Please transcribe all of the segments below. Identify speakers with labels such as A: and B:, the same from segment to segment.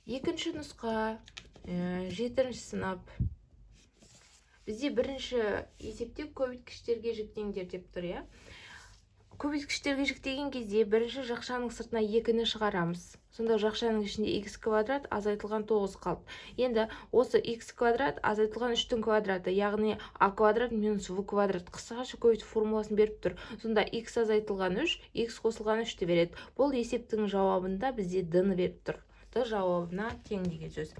A: Екінші нұсқа, 7-ші сынап. Бізде бірінші есепте көбейткіштерге жіктеңдер деп тұр, иә. Көбейткіштерге жіктеген кезде бірінші жақшаның сыртына 2-ні шығарамыз. Сонда жақшаның ішінде x квадрат азайтылған 9 қалды. Енді осы x квадрат азайтылған 3-тің квадраты, яғни a квадрат минус v квадрат қысқаша көбейту формуласын беріп тұр. Сонда x азайтылған 3, x қосылған 3-ті береді. Бұл есептің жауабында бізде d-ны беріп тұр. D жауабына тең деген сөз.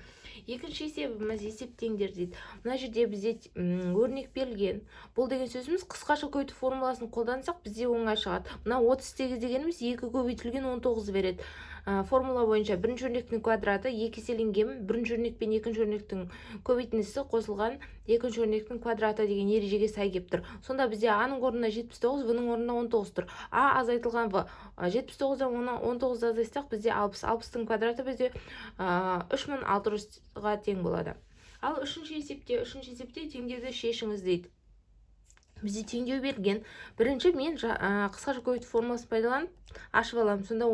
A: Екінші есебіміз есеп теңдер дейді. Мына жерде бізде өрнек берілген. Бұл деген сөзіміз қысқаша көбейту формуласын қолдансақ бізде оңай шығады. Мына 38 дегеніміз 2 көбейтілген 19 береді. Формула бойынша бірінші өрнектің квадраты 2 еселенген бірінші өрнек пен екінші өрнектің көбейтіндісі қосылған екінші өрнектің квадраты деген ережеге сай келіп тұр. Сонда бізде a-ның орнына 79, v-ның орнына 19 тұр. a азайтылған v. 79-дан 19 азайтсақ бізде 60. 60-тың квадраты бізде 3600-ға тең болады. Ал үшінші есепте теңдеуді шешіңіз дейді. Бізде теңдеу берген. Бірінші мен қысқаша көбейту формуласын пайдаланып ашып аламын. Сонда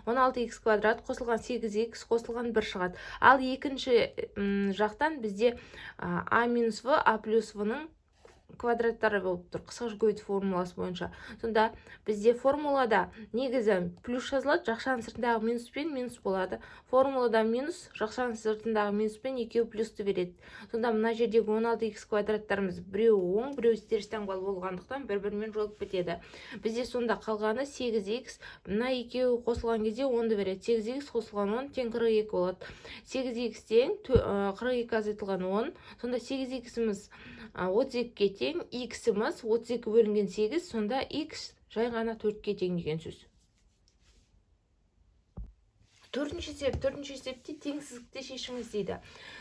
A: 16x квадрат қосылған 8x қосылған 1 шығады. Ал екінші жақтан бізде a минус v, a плюс v-ның квадраттары болып тұр. Қысқаша көбейту формуласы бойынша. Сонда бізде формулада негізі плюс жазылады, жақшаның сыртындағы минуспен минус болады. Формулада минус, жақшаның сыртындағы минуспен екеуі плюсты береді. Сонда мына жердегі 16x квадраттарымыз біреуі оң, біреуі теріс таңбалы болғандықтан бір-бірімен жолып кетеді. Бізде сонда қалғаны 8x, мына екеуі қосылған кезде 10-ды береді. 8x қосылған 10 тең 42 болады. 8x тең 42 азайтылған 10. Сонда 8x'іміз 32-ке тең, x-іміз 32 бөлінген 8, сонда x жай ғана 4-ке тең деген сөз. Төртінші есепте теңсіздікті шешіңіз дейді.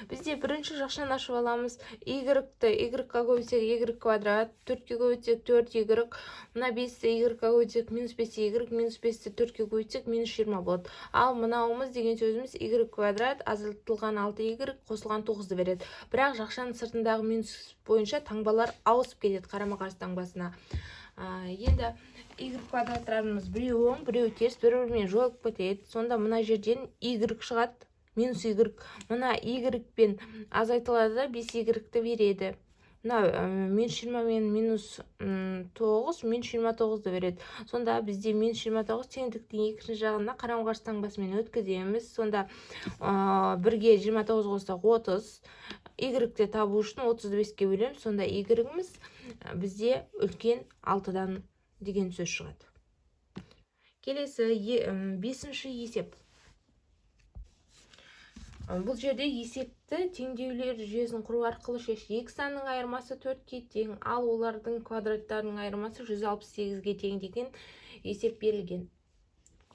A: Бізде бірінші жақшаны ашып аламыз. Y-ті y-қа көбейтсек y квадрат, 4-ке көбейтсек 4y, мына 5-ті y-қа көбейтсек минус 5y, минус 5-ті 4-ке көбейтсек минус 20 болады. Ал мынауымыз деген сөзіміз y квадрат азайтылған 6y қосылған 9-ды береді. Бірақ жақшаның сыртындағы минус бойынша таңбалар ауысып кетеді қарама-қарсы таңбасына. Енді y квадраттарымыз біреу оң, біреу теріс, бір-бірімен жойылып кетеді. Сонда мына жерден y шығады, минус y. Мына y пен азайтылады, 5y-ті береді. Мына минус 20 мен минус 9, минус 29-ды береді. Сонда бізде минус 29 теңдіктің екінші жағына қарама-қарсы таңбасымен өткіземіз. Сонда 1-ге 29 қоссақ 30. Y-ті табу үшін 35-ке бөлеміз. Сонда y-іміз бізде үлкен 6-дан деген сөз шығады. Келесі 5-ші есеп. Бұл жерде есепті теңдеулер жүйесін құру арқылы шеш. Екі санның айырмасы 4-ке тең, ал олардың квадраттарының айырмасы 168-ге тең деген есеп берілген.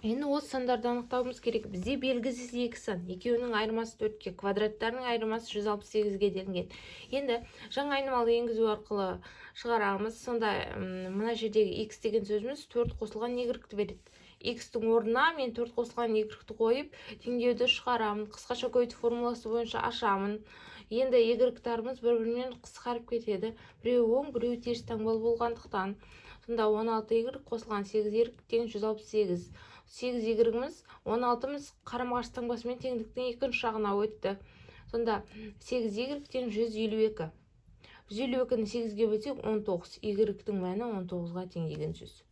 A: Енді осы сандарды анықтауымыз керек. Бізде белгісіз екі сан, екеуінің айырмасы 4-ке, квадраттарының айырмасы 168-ге делінген. Енді жаңа айнымалы енгізу арқылы шығарамыз. Сонда мына жердегі x деген сөзіміз 4 қосылған y-ті береді. X-тің орнына мен 4 қосылған y-ті қойып, теңдеуді шығарамын. Қысқаша көбейту формуласы бойынша ашамын. Енді y-тарымыз бір-бірімен қысқарып кетеді. Біреу оң, біреу теріс таңбалы болғандықтан. Сонда 16y қосылған 8y тең 168. 8y-іміз 16-мыз қарама-қарсы таңбасымен теңдіктің екінші жағына өтті. Сонда 8y тең 152. 152-ні 8-ге бөлсек 19. Y-тің мәні 19-ға тең деген сөз.